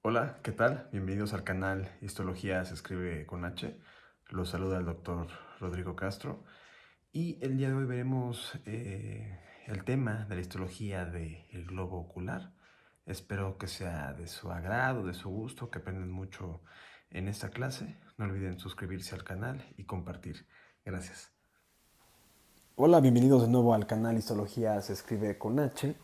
Hola, ¿qué tal? Bienvenidos al canal Histología se escribe con H. Los saluda el doctor Rodrigo Castro. Y el día de hoy veremos el tema de la histología del globo ocular. Espero que sea de su agrado, de su gusto, que aprendan mucho en esta clase. No olviden suscribirse al canal y compartir. Gracias. Hola, bienvenidos de nuevo al canal Histología se escribe con H.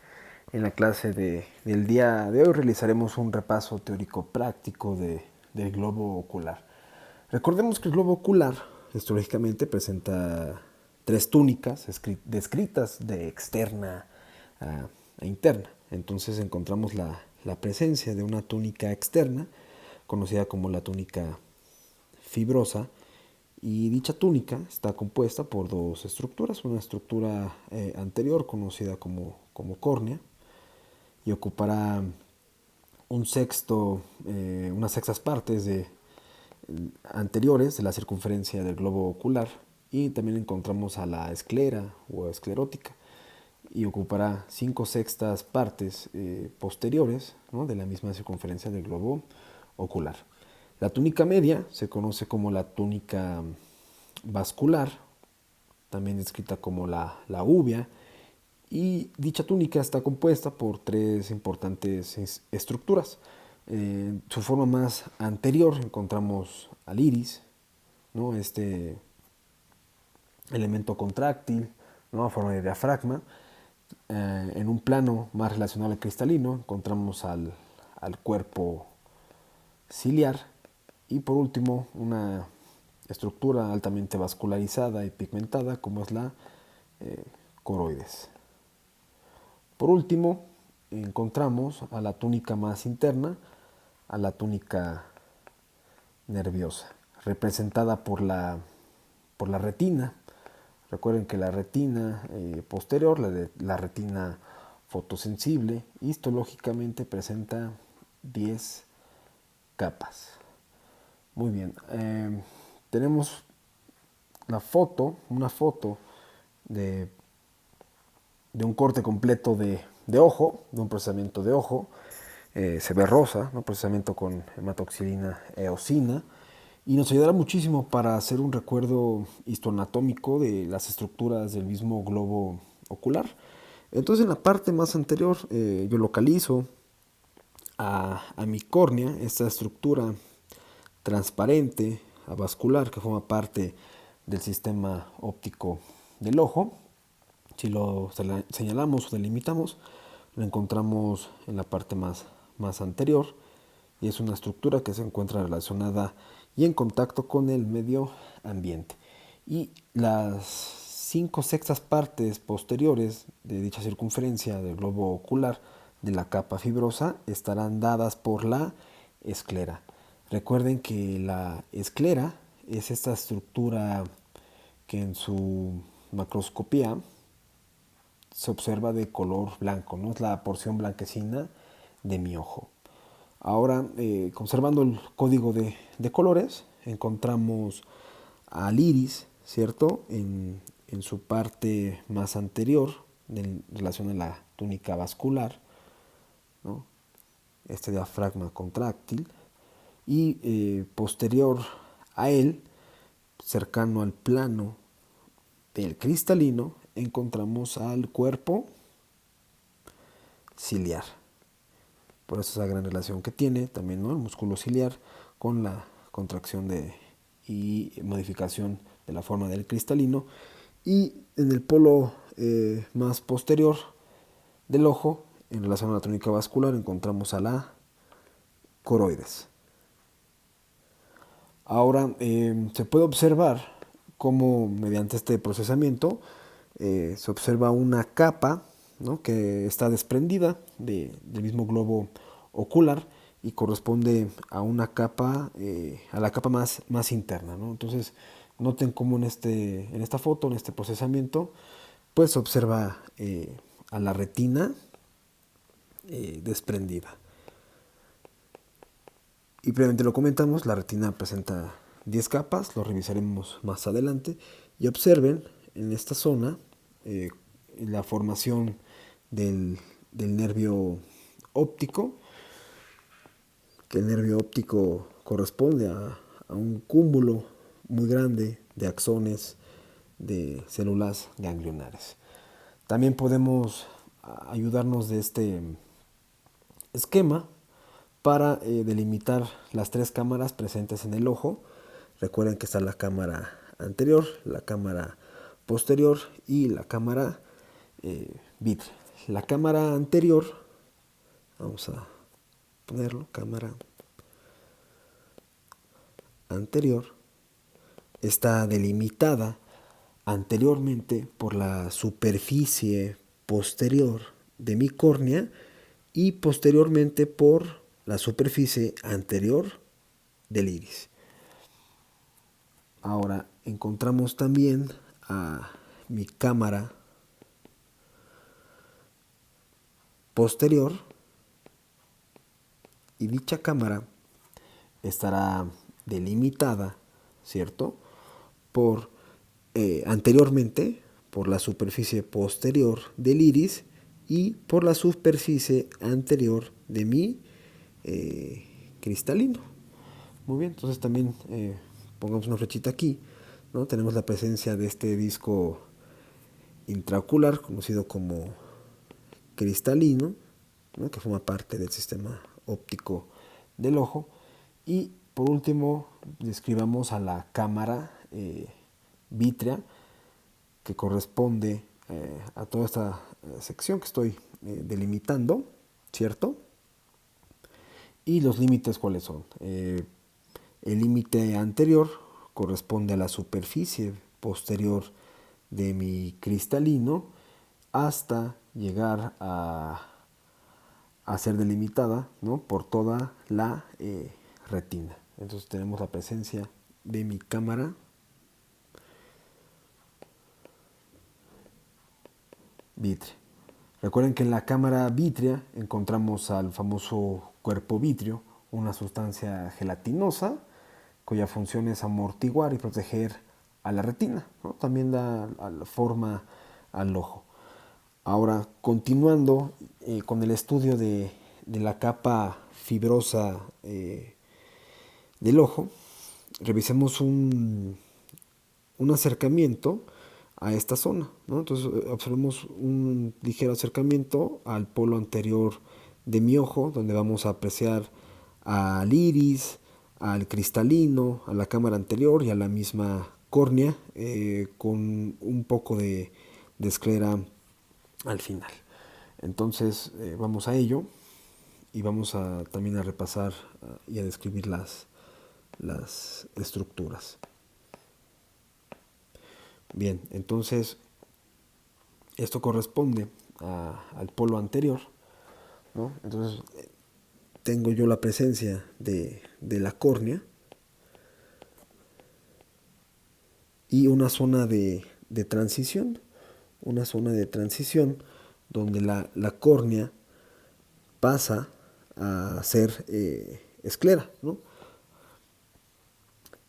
En la clase del día de hoy realizaremos un repaso teórico práctico del globo ocular. Recordemos que el globo ocular histológicamente presenta tres túnicas descritas de externa a interna. Entonces encontramos la presencia de una túnica externa, conocida como la túnica fibrosa, y dicha túnica está compuesta por dos estructuras, una estructura anterior conocida como córnea y ocupará unas sextas partes anteriores de la circunferencia del globo ocular, y también encontramos a la esclera o esclerótica y ocupará 5/6 partes posteriores, ¿no?, de la misma circunferencia del globo ocular. La túnica media se conoce como la túnica vascular, también descrita como la uvea, y dicha túnica está compuesta por tres importantes estructuras. En su forma más anterior encontramos al iris, ¿no?, este elemento contráctil, ¿no?, a forma de diafragma. En un plano más relacionado al cristalino encontramos al cuerpo ciliar, y por último una estructura altamente vascularizada y pigmentada como es la coroides. Por último encontramos a la túnica más interna, a la túnica nerviosa, representada por la retina. Recuerden que la retina posterior, la retina fotosensible, histológicamente presenta 10 capas. Muy bien, tenemos una foto de, de un corte completo de ojo, de un procesamiento de ojo. Se ve rosa, ¿no?, procesamiento con hematoxilina eosina, y nos ayudará muchísimo para hacer un recuerdo histoanatómico de las estructuras del mismo globo ocular. Entonces, en la parte más anterior yo localizo a mi córnea, esta estructura transparente, avascular, que forma parte del sistema óptico del ojo. Si lo señalamos o delimitamos, lo encontramos en la parte más anterior, y es una estructura que se encuentra relacionada y en contacto con el medio ambiente. Y las 5/6 partes posteriores de dicha circunferencia del globo ocular de la capa fibrosa estarán dadas por la esclera. Recuerden que la esclera es esta estructura que en su macroscopía se observa de color blanco, ¿no? Es la porción blanquecina de mi ojo. Ahora, conservando el código de colores, encontramos al iris, ¿cierto?, en su parte más anterior, en relación a la túnica vascular, ¿no?, este diafragma contráctil, y posterior a él, cercano al plano del cristalino, encontramos al cuerpo ciliar. Por eso esa gran relación que tiene también, ¿no?, el músculo ciliar con la contracción y modificación de la forma del cristalino. Y en el polo más posterior del ojo, en relación a la túnica vascular, encontramos a la coroides. Ahora se puede observar cómo mediante este procesamiento se observa una capa, ¿no?, que está desprendida del mismo globo ocular y corresponde a una capa, a la capa más interna, ¿no? Entonces noten cómo en esta foto, en este procesamiento, pues se observa a la retina desprendida. Y previamente lo comentamos, la retina presenta 10 capas, lo revisaremos más adelante. Y observen en esta zona la formación del nervio óptico, que el nervio óptico corresponde a un cúmulo muy grande de axones de células ganglionares. También podemos ayudarnos de este esquema para delimitar las tres cámaras presentes en el ojo. Recuerden que está la cámara anterior, la cámara posterior y la cámara vítrea. La cámara anterior, vamos a ponerlo, cámara anterior, está delimitada anteriormente por la superficie posterior de mi córnea y posteriormente por la superficie anterior del iris. Ahora encontramos también a mi cámara posterior y dicha cámara estará delimitada, ¿cierto? Por anteriormente por la superficie posterior del iris y por la superficie anterior de mi cristalino. Muy bien, entonces también pongamos una flechita aquí, ¿no? Tenemos la presencia de este disco intraocular conocido como cristalino, ¿no? Que forma parte del sistema óptico del ojo. Y por último describamos a la cámara vítrea, que corresponde a toda esta sección que estoy delimitando, ¿cierto? Y los límites, ¿cuáles son? El límite anterior corresponde a la superficie posterior de mi cristalino hasta llegar a ser delimitada, ¿no? Por toda la retina. Entonces tenemos la presencia de mi cámara vítrea. Recuerden que en la cámara vítrea encontramos al famoso cuerpo vítreo, una sustancia gelatinosa cuya función es amortiguar y proteger a la retina, ¿no? También da forma al ojo. Ahora, continuando con el estudio de la capa fibrosa del ojo, revisemos un acercamiento a esta zona, ¿no? Entonces observemos un ligero acercamiento al polo anterior de mi ojo, donde vamos a apreciar al iris, al cristalino, a la cámara anterior y a la misma córnea, con un poco de esclera al final. Entonces vamos a ello y vamos también a repasar y a describir las estructuras. Bien, entonces esto corresponde al polo anterior, ¿no? Entonces tengo yo la presencia de la córnea y una zona de transición, donde la córnea pasa a ser esclera, ¿no?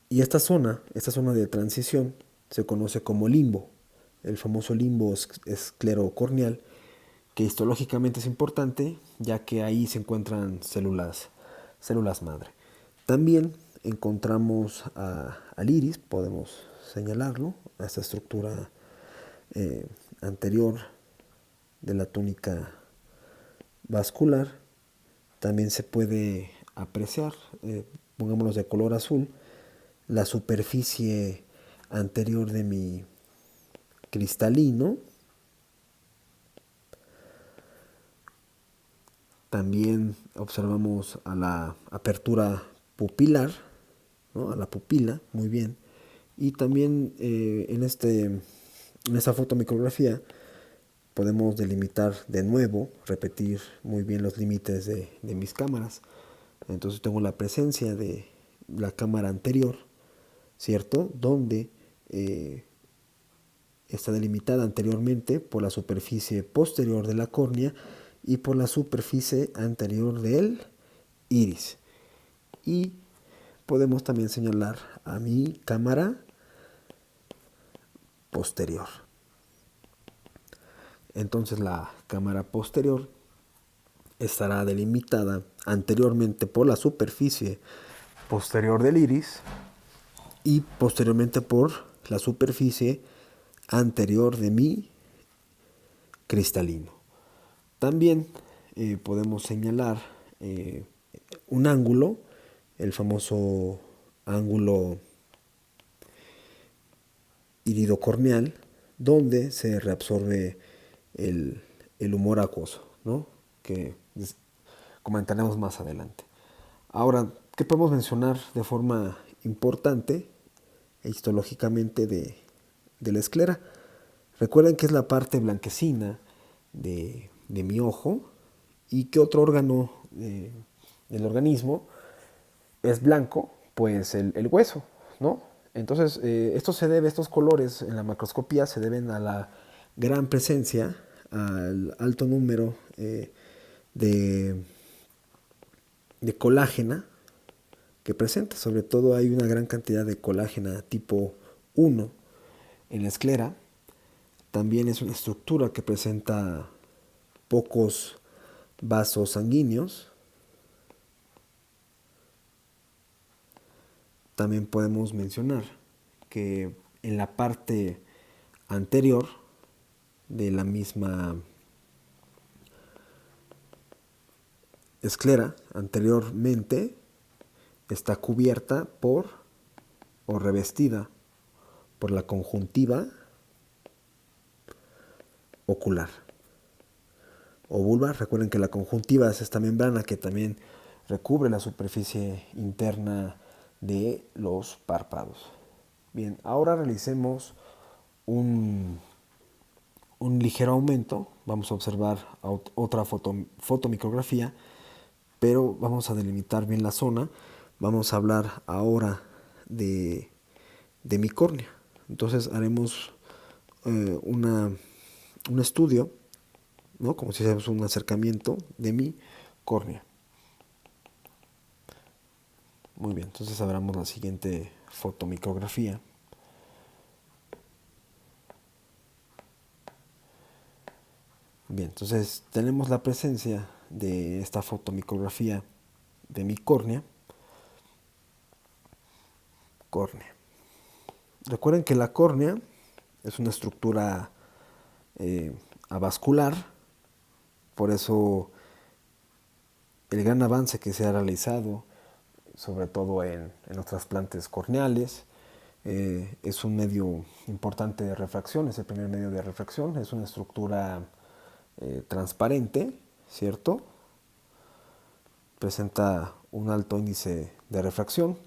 Y esta zona de transición se conoce como limbo, el famoso limbo esclerocorneal, que histológicamente es importante, ya que ahí se encuentran células madre. También encontramos al iris, podemos señalarlo, a esta estructura anterior de la túnica vascular. También se puede apreciar, pongámoslo de color azul, la superficie anterior de mi cristalino. También observamos a la apertura pupilar, ¿no? A la pupila, muy bien. Y también en esta fotomicrografía podemos delimitar de nuevo, repetir muy bien los límites de mis cámaras. Entonces tengo la presencia de la cámara anterior, ¿cierto? Donde está delimitada anteriormente por la superficie posterior de la córnea y por la superficie anterior del iris. Y podemos también señalar a mi cámara posterior. Entonces la cámara posterior estará delimitada anteriormente por la superficie posterior del iris y posteriormente por la superficie anterior de mi cristalino. También podemos señalar un ángulo, el famoso ángulo iridocorneal, donde se reabsorbe el humor acuoso, ¿no? Que comentaremos más adelante. Ahora, ¿qué podemos mencionar de forma importante e histológicamente de la esclera? Recuerden que es la parte blanquecina de mi ojo y que otro órgano del organismo es blanco, pues el hueso, ¿no? Entonces, estos colores en la macroscopía se deben a la gran presencia, al alto número de, de colágena que presenta. Sobre todo hay una gran cantidad de colágena tipo 1 en la esclera. También es una estructura que presenta pocos vasos sanguíneos. También podemos mencionar que en la parte anterior de la misma esclera, anteriormente, está cubierta por o revestida por la conjuntiva ocular o vulva. Recuerden que la conjuntiva es esta membrana que también recubre la superficie interna de los párpados. Bien, ahora realicemos un ligero aumento. Vamos a observar otra fotomicrografía, pero vamos a delimitar bien la zona. Vamos a hablar ahora de mi córnea. Entonces haremos un estudio, ¿no? Como si hiciéramos un acercamiento de mi córnea. Muy bien, entonces abramos la siguiente fotomicrografía. Bien, entonces tenemos la presencia de esta fotomicrografía de mi córnea. Recuerden que la córnea es una estructura avascular, por eso el gran avance que se ha realizado, sobre todo en los trasplantes corneales, es un medio importante de refracción, es el primer medio de refracción, es una estructura transparente, ¿cierto? Presenta un alto índice de refracción.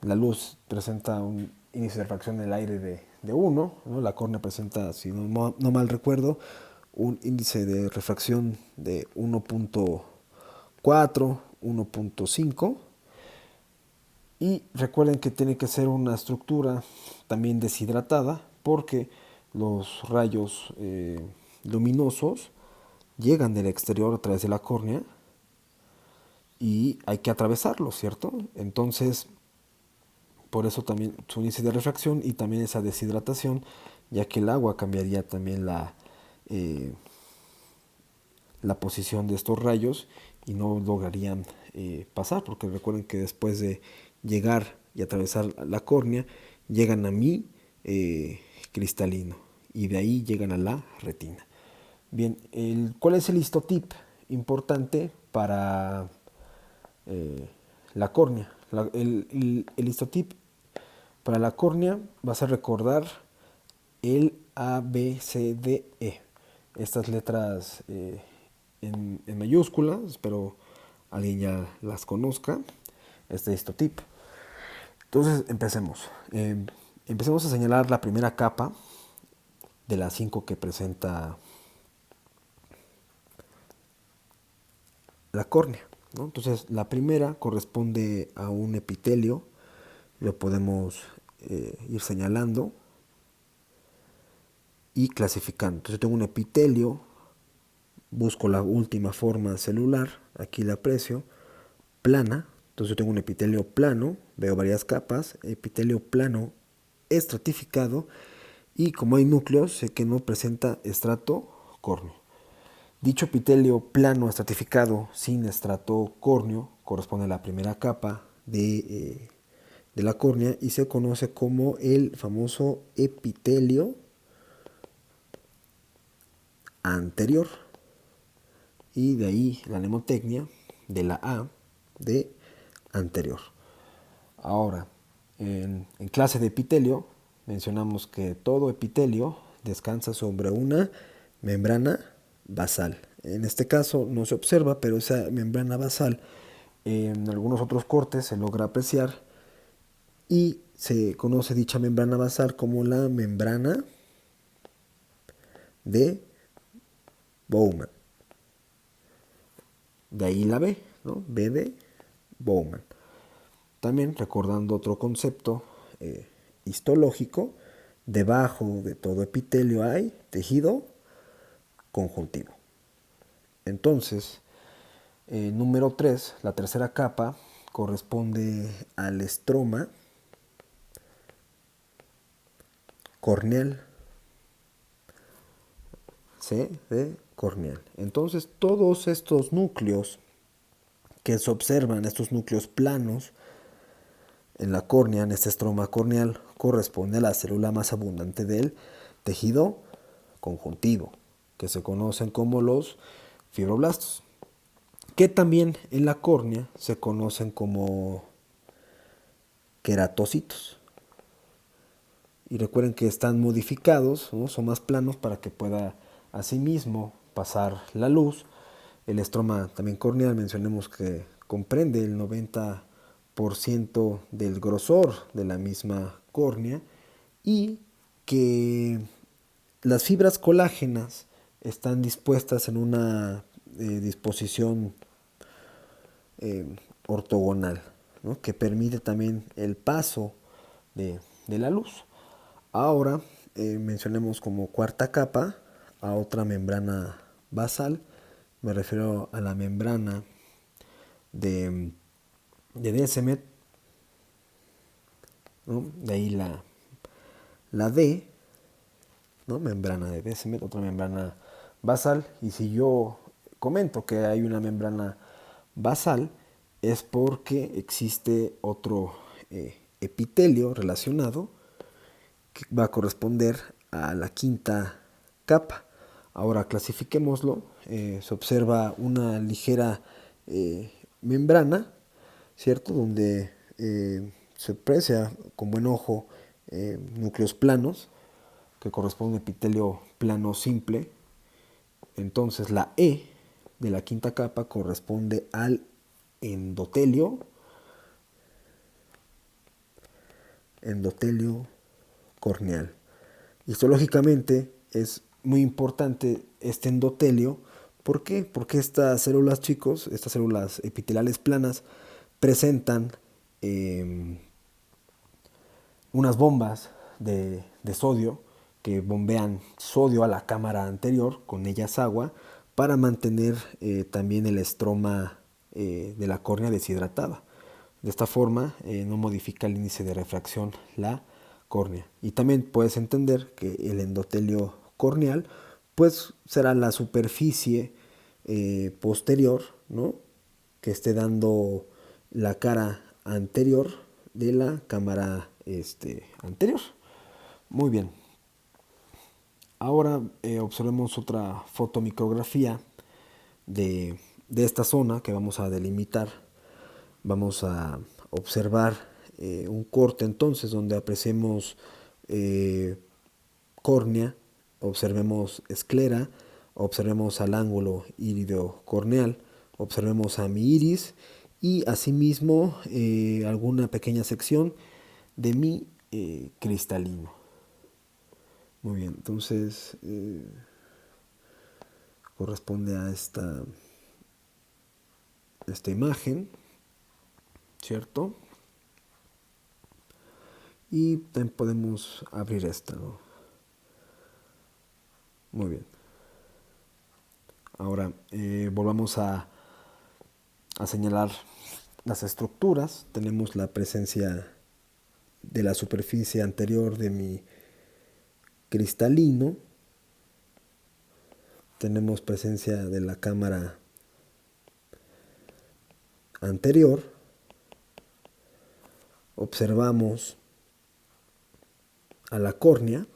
La luz presenta un índice de refracción en el aire de 1, ¿no? La córnea presenta, si no mal recuerdo, un índice de refracción de 1.4, 1.5. Y recuerden que tiene que ser una estructura también deshidratada, porque los rayos luminosos llegan del exterior a través de la córnea y hay que atravesarlos, ¿cierto? Entonces, por eso también su índice de refracción y también esa deshidratación, ya que el agua cambiaría también la posición de estos rayos y no lograrían pasar, porque recuerden que después de llegar y atravesar la córnea, llegan a mi cristalino y de ahí llegan a la retina. Bien, ¿cuál es el histotip importante para la córnea? El histotip para la córnea vas a recordar el A, B, C, D, E. Estas letras en mayúsculas, espero alguien ya las conozca, este histotip. Entonces empecemos. Empecemos a señalar la primera capa de las 5 que presenta la córnea, ¿no? Entonces la primera corresponde a un epitelio, lo podemos ir señalando y clasificando. Entonces yo tengo un epitelio, busco la última forma celular, aquí la aprecio, plana. Entonces yo tengo un epitelio plano, veo varias capas, epitelio plano estratificado, y como hay núcleos sé que no presenta estrato córneo. Dicho epitelio plano estratificado sin estrato córneo corresponde a la primera capa de la córnea y se conoce como el famoso epitelio anterior. Y de ahí la mnemotecnia de la A de anterior. Ahora, en clase de epitelio mencionamos que todo epitelio descansa sobre una membrana basal. En este caso no se observa, pero esa membrana basal en algunos otros cortes se logra apreciar y se conoce dicha membrana basal como la membrana de Bowman. De ahí la B, ¿no? B de Bowman. También recordando otro concepto histológico, debajo de todo epitelio hay tejido conjuntivo. Entonces, número 3, la tercera capa, corresponde al estroma corneal. C de corneal. Entonces, todos estos núcleos que se observan, estos núcleos planos en la córnea, en este estroma corneal, corresponde a la célula más abundante del tejido conjuntivo, que se conocen como los fibroblastos, que también en la córnea se conocen como queratocitos. Y recuerden que están modificados, ¿no? Son más planos para que pueda asimismo pasar la luz. El estroma también corneal, mencionemos que comprende el 90% del grosor de la misma córnea y que las fibras colágenas están dispuestas en una disposición ortogonal, ¿no? Que permite también el paso de la luz. Ahora mencionemos como cuarta capa a otra membrana basal. Me refiero a la membrana de Descemet, ¿no? De ahí la D, ¿no? Membrana de Descemet, otra membrana basal. Y si yo comento que hay una membrana basal, es porque existe otro epitelio relacionado que va a corresponder a la quinta capa. Ahora clasifiquémoslo. Se observa una ligera membrana, ¿cierto? Donde se aprecia con buen ojo núcleos planos, que corresponde a un epitelio plano simple. Entonces la E de la quinta capa corresponde al endotelio corneal. Histológicamente es muy importante este endotelio. ¿Por qué? Porque estas células, chicos, estas células epiteliales planas, presentan unas bombas de sodio que bombean sodio a la cámara anterior, con ellas agua, para mantener también el estroma de la córnea deshidratada. De esta forma no modifica el índice de refracción la córnea. Y también puedes entender que el endotelio corneal pues será la superficie posterior, ¿no? Que esté dando la cara anterior de la cámara anterior. Muy bien. Ahora observemos otra fotomicrografía de esta zona que vamos a delimitar. Vamos a observar un corte entonces donde apreciemos córnea, observemos esclera, observemos al ángulo irido-corneal, observemos a mi iris y asimismo alguna pequeña sección de mi cristalino. Muy bien, entonces corresponde a esta imagen, ¿cierto? Y también podemos abrir esta, ¿no? Muy bien. Ahora volvamos a señalar las estructuras. Tenemos la presencia de la superficie anterior de mi cristalino tenemos presencia de la cámara anterior. Observamos a la córnea,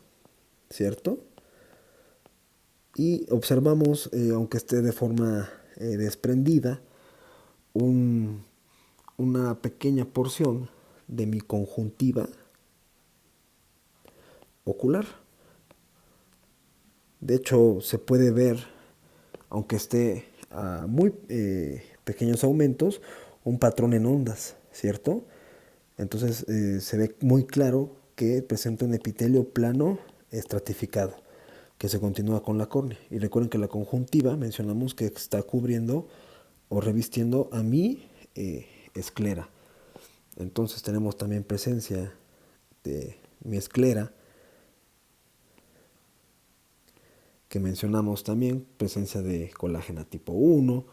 ¿cierto? Y observamos, aunque esté de forma desprendida, una pequeña porción de mi conjuntiva ocular. De hecho, se puede ver, aunque esté a muy pequeños aumentos, un patrón en ondas, ¿cierto? Entonces se ve muy claro que presenta un epitelio plano estratificado, que se continúa con la córnea. Y recuerden que la conjuntiva mencionamos que está cubriendo o revistiendo a mi esclera. Entonces tenemos también presencia de mi esclera, que mencionamos también, presencia de colágeno tipo 1.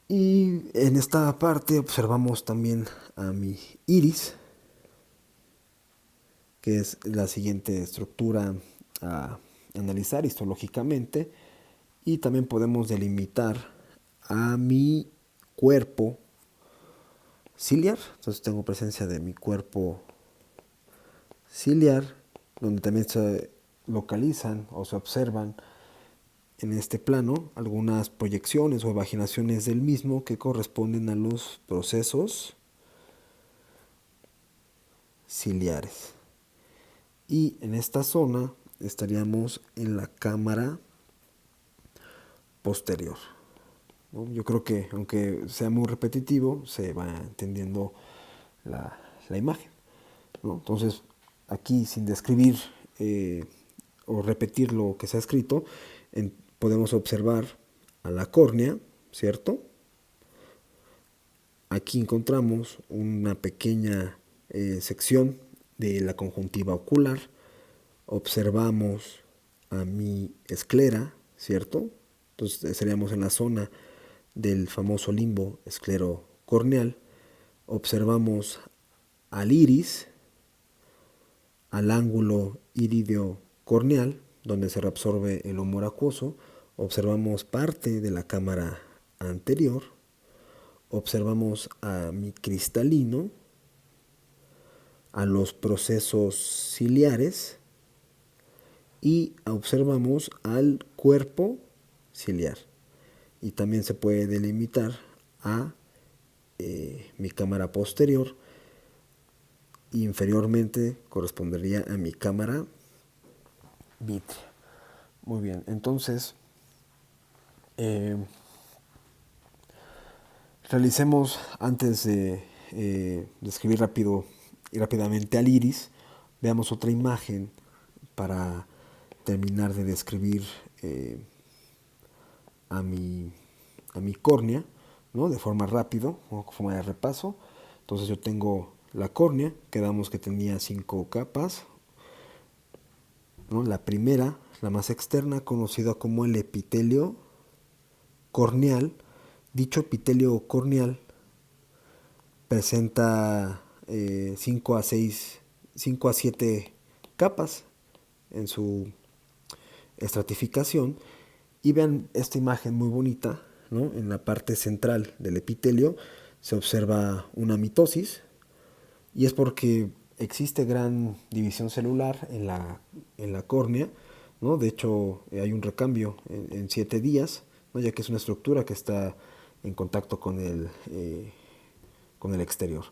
Y en esta parte observamos también a mi iris, que es la siguiente estructura a analizar histológicamente. Y también podemos delimitar a mi cuerpo ciliar. Entonces tengo presencia de mi cuerpo ciliar, donde también se localizan o se observan en este plano algunas proyecciones o evaginaciones del mismo que corresponden a los procesos ciliares. Y en esta zona estaríamos en la cámara posterior, ¿no? Yo creo que, aunque sea muy repetitivo, se va entendiendo la imagen, ¿no? Entonces, aquí, sin describir o repetir lo que se ha escrito, podemos observar a la córnea, ¿cierto? Aquí encontramos una pequeña sección de la conjuntiva ocular. Observamos a mi esclera, ¿cierto? Entonces estaríamos en la zona del famoso limbo esclerocorneal. Observamos al iris, al ángulo irideo corneal, donde se reabsorbe el humor acuoso. Observamos parte de la cámara anterior. Observamos a mi cristalino, a los procesos ciliares y observamos al cuerpo ciliar. Y también se puede delimitar a mi cámara posterior. Inferiormente correspondería a mi cámara vítrea. Muy bien, entonces realicemos, antes de describir rápidamente al iris, veamos otra imagen para terminar de describir a mi córnea, ¿no? De forma rápido, como forma de repaso. Entonces yo tengo la córnea, quedamos que tenía 5 capas, ¿no? La primera, la más externa, conocida como el epitelio corneal. Dicho epitelio corneal presenta 5 a 7 capas en su estratificación. Y vean esta imagen muy bonita, ¿no? En la parte central del epitelio se observa una mitosis, y es porque existe gran división celular en la córnea, ¿no? De hecho, hay un recambio en 7 días, ¿no? Ya que es una estructura que está en contacto con el exterior.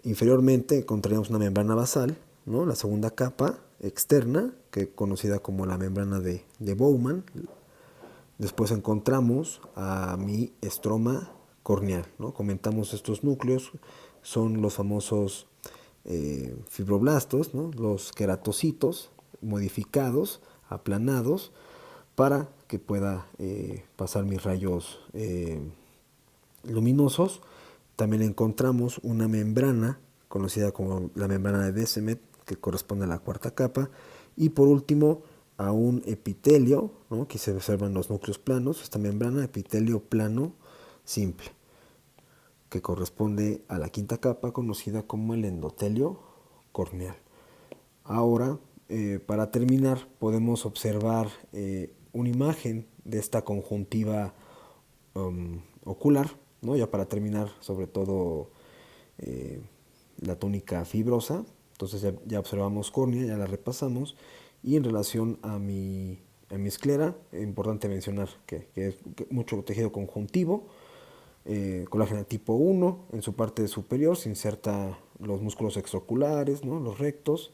Inferiormente encontraríamos una membrana basal, ¿no? La segunda capa externa, que es conocida como la membrana de Bowman. Después encontramos a mi estroma corneal, ¿no? Comentamos estos núcleos, son los famosos fibroblastos, ¿no? Los queratocitos modificados, aplanados, para que pueda pasar mis rayos luminosos. También encontramos una membrana conocida como la membrana de Descemet, que corresponde a la cuarta capa. Y por último, a un epitelio, ¿no? Aquí se observan los núcleos planos, esta membrana, epitelio plano simple, que corresponde a la quinta capa, conocida como el endotelio corneal. Ahora para terminar, podemos observar una imagen de esta conjuntiva ocular, ¿no? Ya para terminar, sobre todo eh, la túnica fibrosa. Entonces ya observamos córnea, ya la repasamos. Y en relación a mi esclera, es importante mencionar que es mucho tejido conjuntivo, colágeno tipo 1, en su parte superior se inserta los músculos extraoculares, ¿no? Los rectos,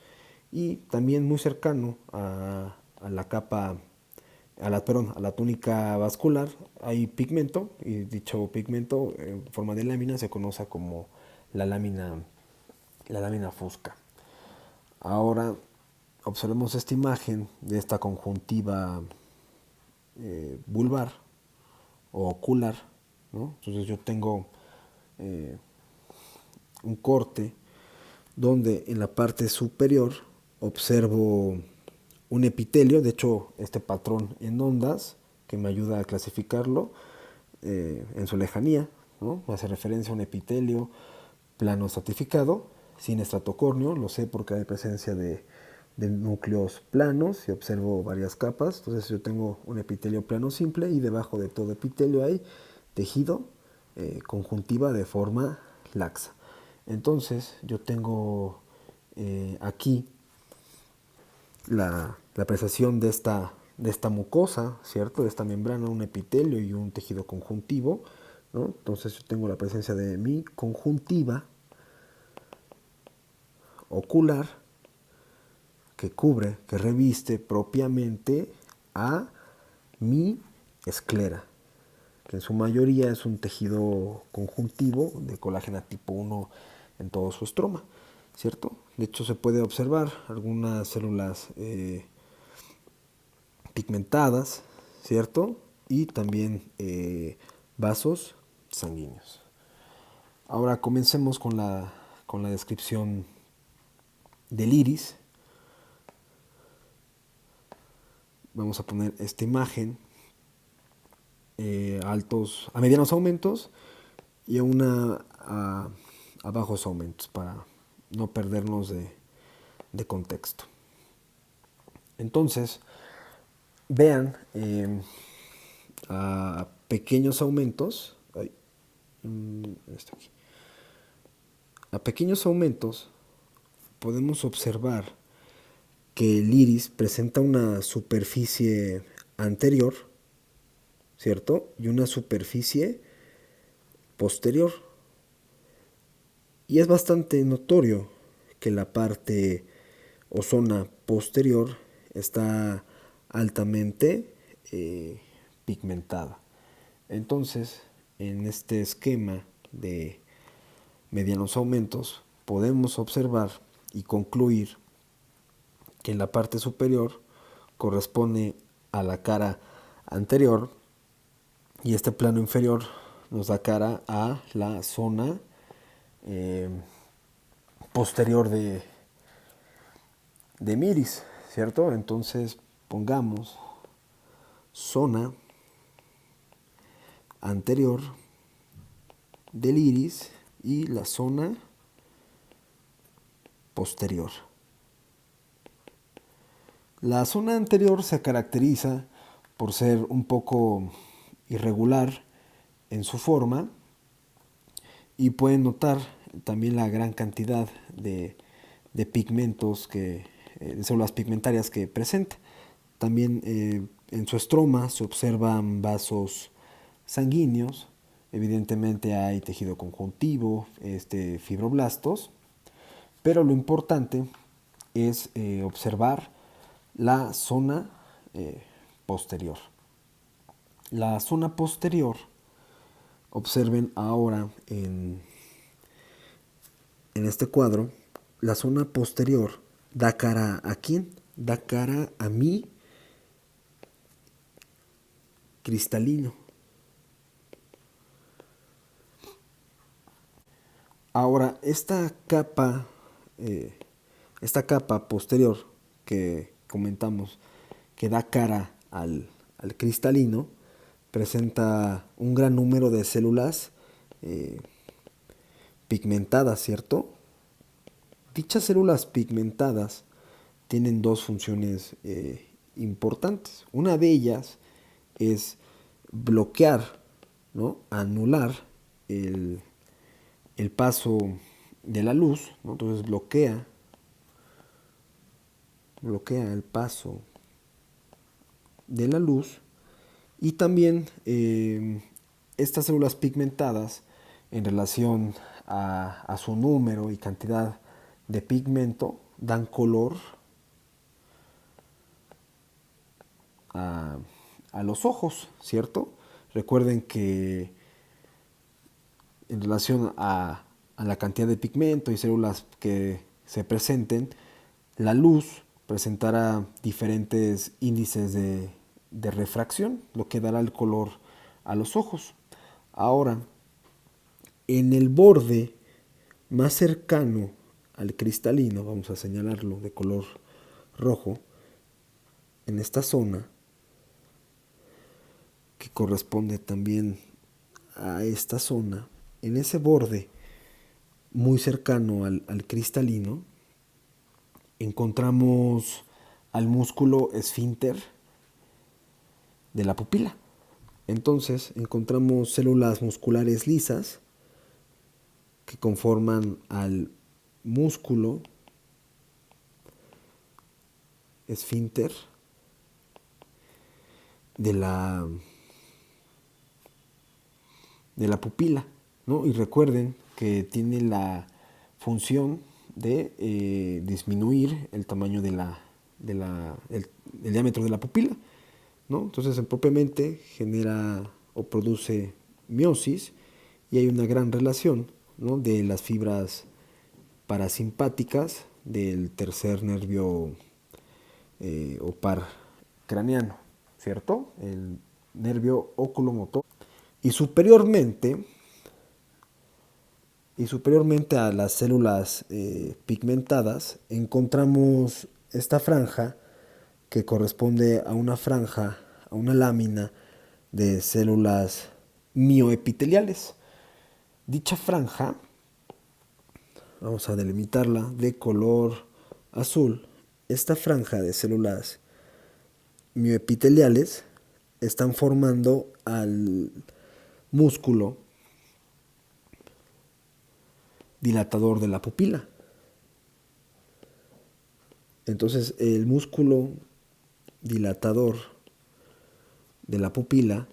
y también muy cercano a la capa, a la túnica vascular hay pigmento, y dicho pigmento en forma de lámina se conoce como la lámina, la lámina fusca. Ahora observemos esta imagen de esta conjuntiva vulvar o ocular, ¿no? Entonces yo tengo eh, un corte donde en la parte superior observo un epitelio, de hecho este patrón en ondas que me ayuda a clasificarlo en su lejanía, ¿no? Hace referencia a un epitelio plano estratificado, sin estratocórneo, lo sé porque hay presencia de núcleos planos y observo varias capas. Entonces yo tengo un epitelio plano simple y debajo de todo epitelio hay tejido conjuntiva de forma laxa. Entonces yo tengo aquí la apreciación de esta mucosa, ¿cierto? De esta membrana, un epitelio y un tejido conjuntivo, ¿no? Entonces yo tengo la presencia de mi conjuntiva ocular que cubre, que reviste propiamente a mi esclera, que en su mayoría es un tejido conjuntivo de colágeno tipo 1 en todo su estroma, ¿cierto? De hecho se puede observar algunas células pigmentadas, ¿cierto? Y también vasos sanguíneos. Ahora comencemos con la descripción del iris. Vamos a poner esta imagen a medianos aumentos y a bajos aumentos para no perdernos de contexto. Entonces, vean a pequeños aumentos, a pequeños aumentos podemos observar que el iris presenta una superficie anterior, ¿cierto? Y una superficie posterior. Y es bastante notorio que la parte o zona posterior está altamente pigmentada. Entonces, en este esquema de medianos aumentos, podemos observar y concluir que en la parte superior corresponde a la cara anterior y este plano inferior nos da cara a la zona eh, posterior de Miris, ¿cierto? Entonces pongamos zona anterior del iris y la zona posterior. La zona anterior se caracteriza por ser un poco irregular en su forma y pueden notar también la gran cantidad de pigmentos de células pigmentarias que presenta. También en su estroma se observan vasos sanguíneos, evidentemente hay tejido conjuntivo, fibroblastos, pero lo importante es observar la zona posterior. La zona posterior, observen ahora en este cuadro, la zona posterior da cara a quién? Da cara a mi cristalino. Ahora, esta capa posterior que comentamos, que da cara al cristalino, presenta un gran número de células pigmentadas, ¿cierto? Dichas células pigmentadas tienen dos funciones importantes. Una de ellas es bloquear, ¿no? Anular el, el paso de la luz, ¿no? Entonces bloquea el paso de la luz. Y también estas células pigmentadas, en relación a su número y cantidad de pigmento, dan color a, a los ojos, ¿cierto? Recuerden que en relación a la cantidad de pigmento y células que se presenten, la luz presentará diferentes índices de refracción, lo que dará el color a los ojos. Ahora, en el borde más cercano al cristalino, vamos a señalarlo de color rojo, en esta zona, que corresponde también a esta zona, en ese borde muy cercano al cristalino, encontramos al músculo esfínter de la pupila. Entonces encontramos células musculares lisas que conforman al músculo esfínter de la pupila, ¿no? Y recuerden que tiene la función de disminuir el tamaño el diámetro de la pupila, ¿no? Entonces, propiamente genera o produce miosis, y hay una gran relación, ¿no? De las fibras parasimpáticas del tercer nervio o par craneano, ¿cierto? El nervio oculomotor. Y superiormente, a las células pigmentadas, encontramos esta franja que corresponde a una lámina de células mioepiteliales. Dicha franja, vamos a delimitarla de color azul. Esta franja de células mioepiteliales están formando al músculo dilatador de la pupila. Entonces, el músculo dilatador de la pupila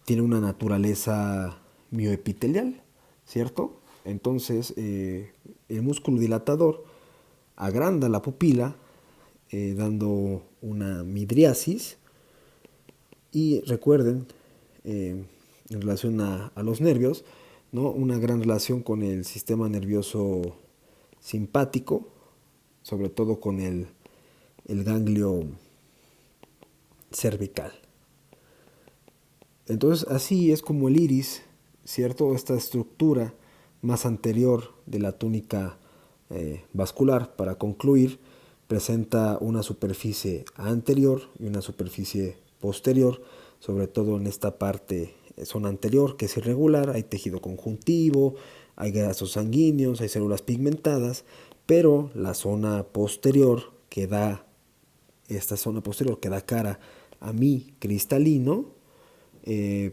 tiene una naturaleza mioepitelial, ¿cierto? Entonces, el músculo dilatador agranda la pupila, dando una midriasis. Y recuerden, en relación a los nervios, ¿no? Una gran relación con el sistema nervioso simpático, sobre todo con el ganglio cervical. Entonces, así es como el iris, ¿cierto? Esta estructura más anterior de la túnica vascular, para concluir, presenta una superficie anterior y una superficie posterior, sobre todo en esta parte, zona anterior, que es irregular. Hay tejido conjuntivo, hay vasos sanguíneos, hay células pigmentadas, pero la zona posterior esta zona posterior que da cara a mi cristalino,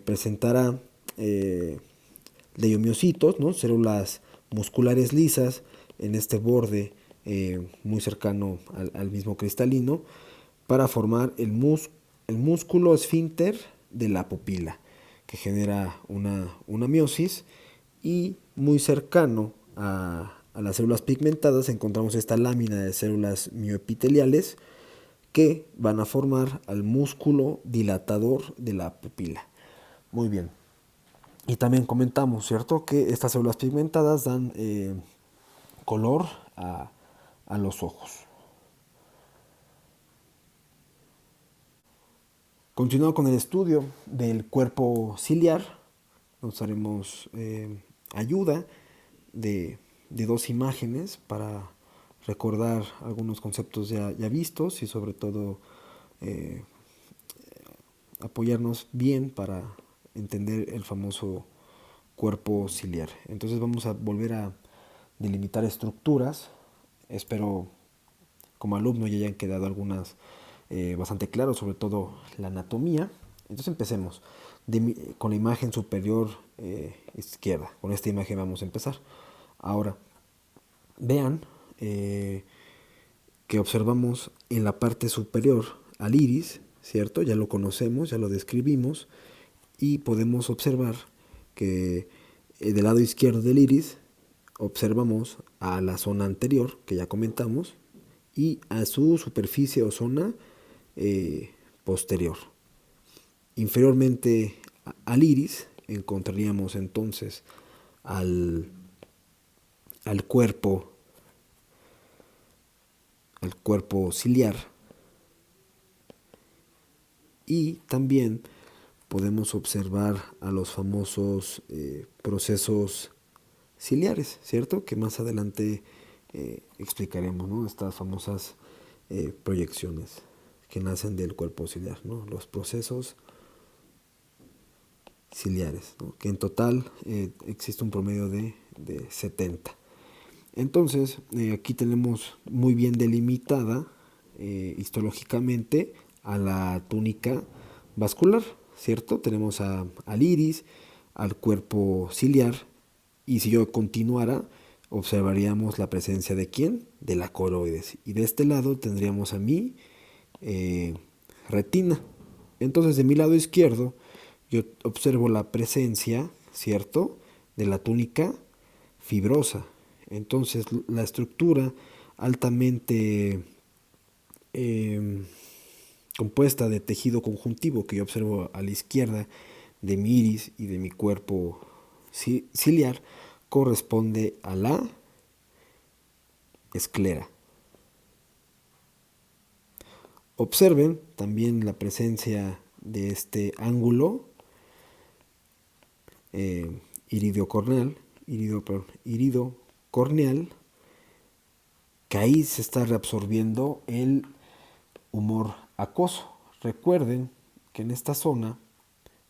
presentará leiomiocitos, ¿no? Células musculares lisas en este borde muy cercano al mismo cristalino, para formar el músculo esfínter de la pupila, que genera una miosis. Y muy cercano a las células pigmentadas encontramos esta lámina de células mioepiteliales que van a formar al músculo dilatador de la pupila. Muy bien. Y también comentamos, ¿cierto?, que estas células pigmentadas dan color a los ojos. Continuando con el estudio del cuerpo ciliar, nos haremos ayuda de dos imágenes para recordar algunos conceptos ya vistos, y sobre todo apoyarnos bien para entender el famoso cuerpo ciliar. Entonces vamos a volver a delimitar estructuras. Espero como alumno ya hayan quedado algunas bastante claras, sobre todo la anatomía. Entonces empecemos con la imagen superior izquierda. Con esta imagen vamos a empezar. Ahora, vean que observamos en la parte superior al iris, ¿cierto? Ya lo conocemos, ya lo describimos y podemos observar que del lado izquierdo del iris observamos a la zona anterior que ya comentamos y a su superficie o zona posterior. Inferiormente al iris encontraríamos entonces al, al cuerpo al cuerpo ciliar y también podemos observar a los famosos procesos ciliares, ¿cierto? Que más adelante explicaremos, ¿no? Estas famosas proyecciones que nacen del cuerpo ciliar, ¿no? Los procesos ciliares, ¿no? Que en total existe un promedio de 70. Entonces, aquí tenemos muy bien delimitada histológicamente a la túnica vascular, ¿cierto? Tenemos al iris, al cuerpo ciliar, y si yo continuara, observaríamos la presencia de ¿quién? De la coroides. Y de este lado tendríamos a mi retina. Entonces, de mi lado izquierdo, yo observo la presencia, ¿cierto? De la túnica fibrosa. Entonces, la estructura altamente compuesta de tejido conjuntivo que yo observo a la izquierda de mi iris y de mi cuerpo ciliar corresponde a la esclera. Observen también la presencia de este ángulo iridocorneal, iridocorneal, que ahí se está reabsorbiendo el humor acuoso. Recuerden que en esta zona,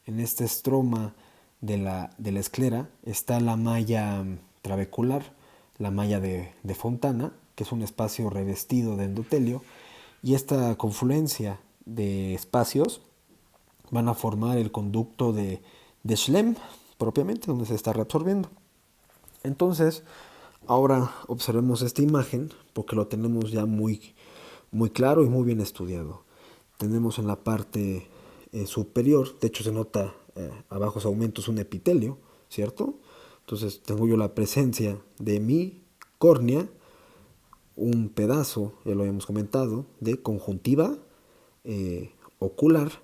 en este estroma de la esclera, está la malla trabecular, la malla de Fontana, que es un espacio revestido de endotelio, y esta confluencia de espacios van a formar el conducto de Schlemm, propiamente, donde se está reabsorbiendo. Entonces, ahora observemos esta imagen, porque lo tenemos ya muy claro y muy bien estudiado. Tenemos en la parte superior, de hecho se nota a bajos aumentos un epitelio, ¿cierto? Entonces tengo yo la presencia de mi córnea, un pedazo, ya lo habíamos comentado, de conjuntiva ocular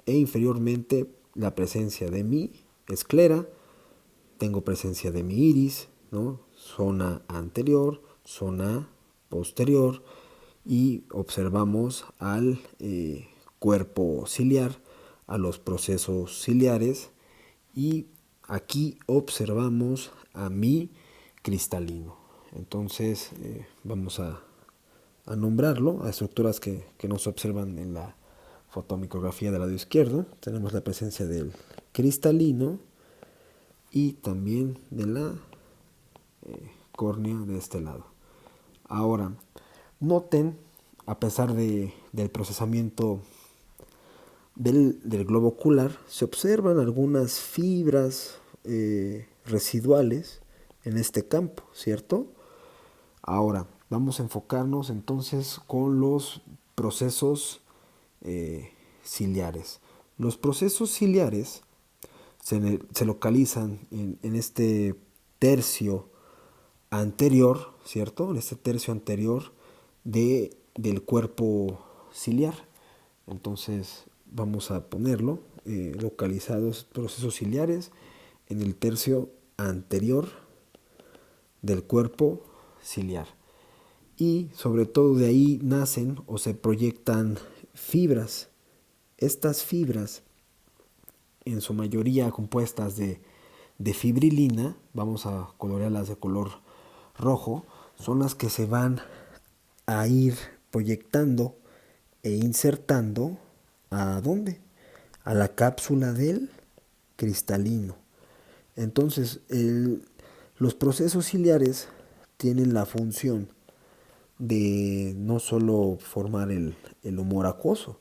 e inferiormente la presencia de mi esclera, tengo presencia de mi iris, ¿no? Zona anterior, zona posterior, y observamos al cuerpo ciliar, a los procesos ciliares, y aquí observamos a mi cristalino. Entonces vamos a nombrarlo a estructuras que no se observan en la fotomicrografía del lado izquierdo. Tenemos la presencia del cristalino y también de la córnea de este lado. Ahora, noten, a pesar del procesamiento del globo ocular, se observan algunas fibras residuales en este campo, ¿cierto? Ahora, vamos a enfocarnos entonces con los procesos ciliares. Los procesos ciliares se localizan en este tercio anterior, ¿cierto? En este tercio anterior del cuerpo ciliar. Entonces vamos a ponerlo localizados procesos ciliares en el tercio anterior del cuerpo ciliar. Y sobre todo de ahí nacen o se proyectan fibras. Estas fibras, en su mayoría compuestas de fibrilina, vamos a colorearlas de color rojo, son las que se van a ir proyectando e insertando ¿a dónde? A la cápsula del cristalino. Entonces, los procesos ciliares tienen la función de no solo formar el humor acuoso,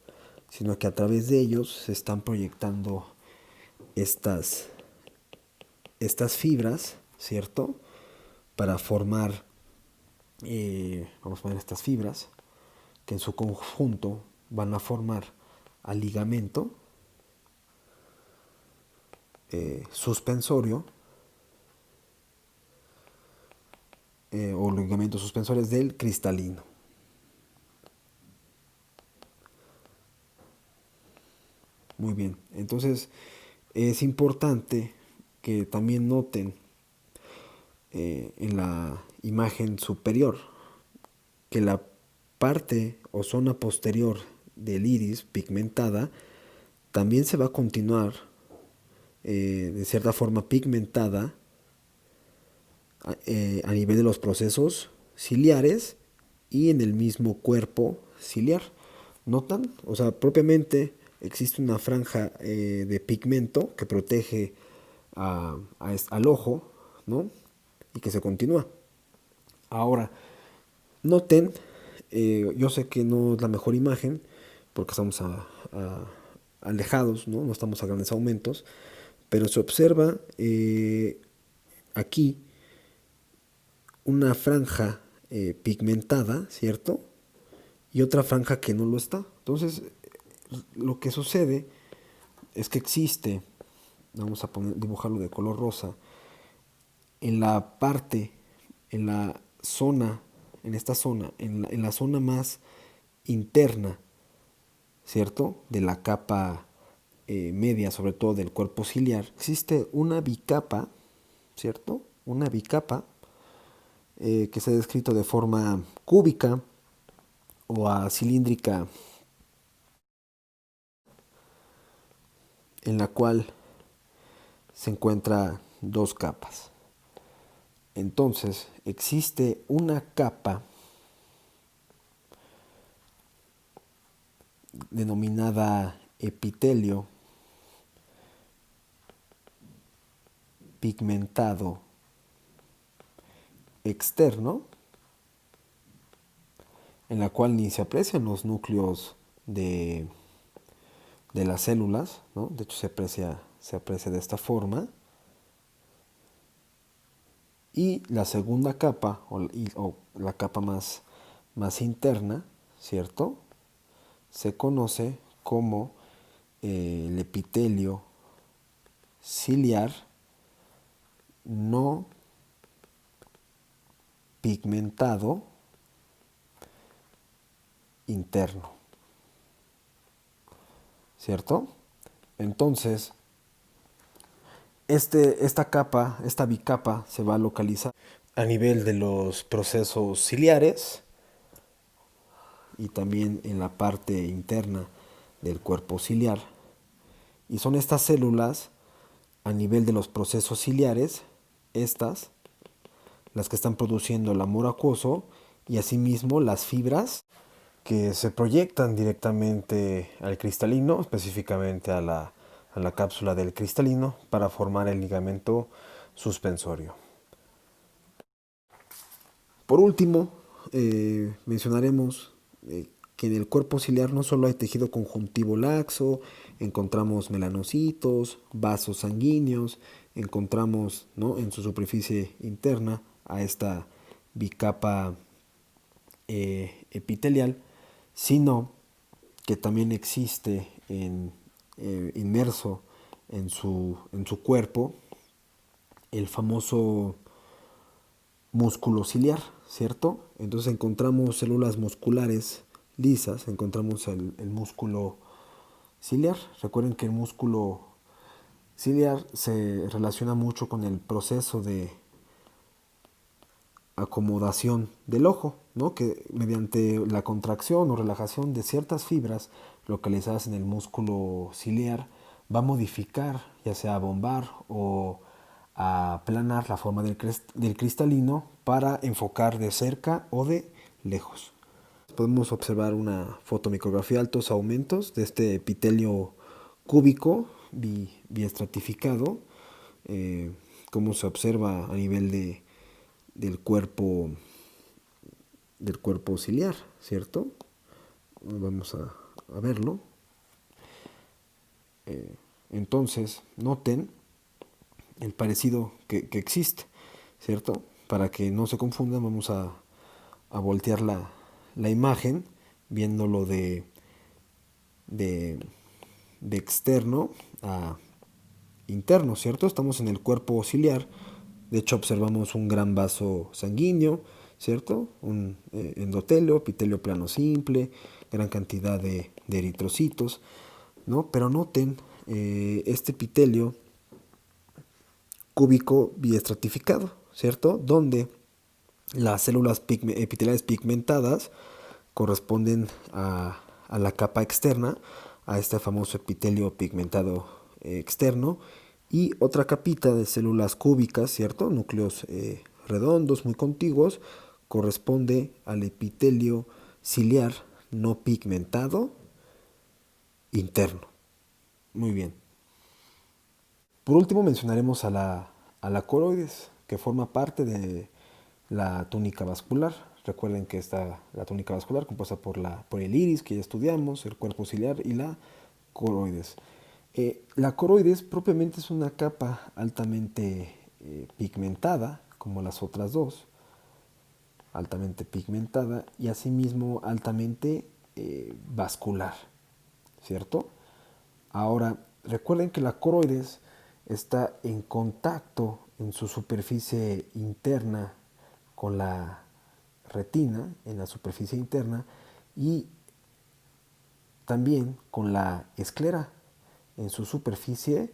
sino que a través de ellos se están proyectando estas, estas fibras, ¿cierto? Para formar, vamos a poner estas fibras, que en su conjunto van a formar al ligamento suspensorio o ligamentos suspensorios del cristalino. Muy bien, entonces es importante que también noten en la imagen superior que la parte o zona posterior del iris pigmentada también se va a continuar de cierta forma pigmentada a nivel de los procesos ciliares y en el mismo cuerpo ciliar. ¿Notan? O sea, propiamente existe una franja de pigmento que protege al ojo, ¿no? Y que se continúa. Ahora, noten, yo sé que no es la mejor imagen porque estamos alejados, ¿no? No estamos a grandes aumentos, pero se observa aquí una franja pigmentada, ¿cierto? Y otra franja que no lo está. Entonces, lo que sucede es que existe, vamos a dibujarlo de color rosa, en la parte, en la zona, en esta zona, en la zona más interna, ¿cierto? De la capa media, sobre todo del cuerpo ciliar, existe una bicapa, ¿cierto? Una bicapa que se ha descrito de forma cúbica o cilíndrica, en la cual se encuentra dos capas. Entonces, existe una capa denominada epitelio pigmentado externo, en la cual ni se aprecian los núcleos de las células, ¿no? De hecho se aprecia de esta forma. Y la segunda capa, o la capa más interna, ¿cierto? Se conoce como el epitelio ciliar no pigmentado interno, ¿cierto? Entonces, esta bicapa se va a localizar a nivel de los procesos ciliares y también en la parte interna del cuerpo ciliar. Y son estas células a nivel de los procesos ciliares, estas, las que están produciendo el amor acuoso y asimismo las fibras que se proyectan directamente al cristalino, específicamente a la cápsula del cristalino, para formar el ligamento suspensorio. Por último, mencionaremos que en el cuerpo ciliar no solo hay tejido conjuntivo laxo, encontramos melanocitos, vasos sanguíneos, encontramos, ¿no?, en su superficie interna a esta bicapa epitelial, sino que también existe inmerso en su cuerpo el famoso músculo ciliar, ¿cierto? Entonces encontramos células musculares lisas, encontramos el músculo ciliar. Recuerden que el músculo ciliar se relaciona mucho con el proceso de acomodación del ojo, ¿no? Que mediante la contracción o relajación de ciertas fibras localizadas en el músculo ciliar va a modificar, ya sea a bombar o a aplanar la forma del cristalino para enfocar de cerca o de lejos. Podemos observar una fotomicrografía de altos aumentos de este epitelio cúbico biestratificado, cómo se observa a nivel del cuerpo del cuerpo ciliar, ¿cierto? Vamos a verlo. Entonces, noten el parecido que existe, ¿cierto? Para que no se confundan, vamos a voltear la imagen, viéndolo de, de externo a interno, ¿cierto? Estamos en el cuerpo ciliar. De hecho, observamos un gran vaso sanguíneo, ¿cierto? Un endotelio, epitelio plano simple, gran cantidad de eritrocitos, ¿no? Pero noten este epitelio cúbico biestratificado, ¿cierto? Donde las células epiteliales pigmentadas corresponden a la capa externa, a este famoso epitelio pigmentado externo, y otra capita de células cúbicas, ¿cierto? Núcleos redondos, muy contiguos, corresponde al epitelio ciliar no pigmentado interno. Muy bien. Por último mencionaremos a la coroides, que forma parte de la túnica vascular. Recuerden que está la túnica vascular compuesta por el iris, que ya estudiamos, el cuerpo ciliar y la coroides. La coroides propiamente es una capa altamente pigmentada, como las otras dos, altamente pigmentada y asimismo altamente vascular, ¿cierto? Ahora, recuerden que la coroides está en contacto en su superficie interna con la retina, en la superficie interna, y también con la esclera en su superficie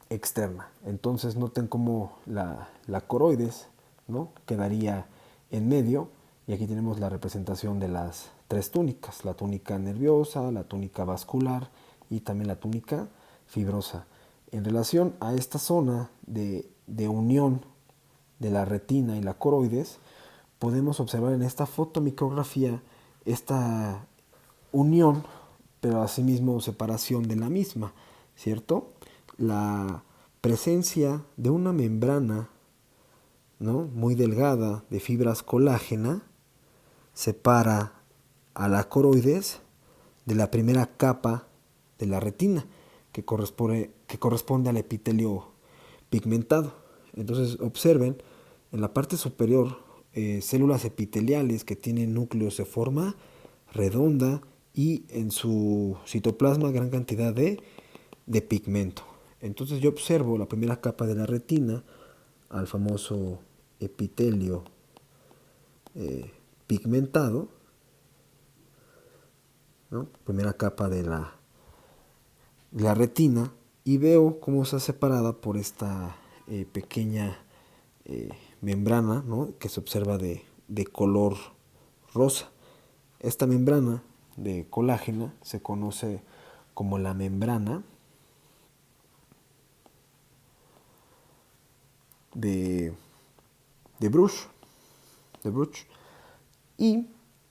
externa. Entonces noten cómo la coroides, ¿no?, quedaría en medio, y aquí tenemos la representación de las tres túnicas: la túnica nerviosa, la túnica vascular y también la túnica fibrosa. En relación a esta zona de unión de la retina y la coroides, podemos observar en esta fotomicrografía esta unión, pero asimismo separación de la misma, ¿cierto? La presencia de una membrana, ¿no?, muy delgada de fibras colágena separa a la coroides de la primera capa de la retina, que corresponde al epitelio pigmentado. Entonces observen en la parte superior células epiteliales que tienen núcleos de forma redonda y en su citoplasma gran cantidad de pigmento. Entonces yo observo la primera capa de la retina, al famoso epitelio pigmentado, ¿no?, primera capa de la retina, y veo cómo está separada por esta pequeña membrana, ¿no?, que se observa de color rosa. Esta membrana de colágeno se conoce como la membrana de Bruch, y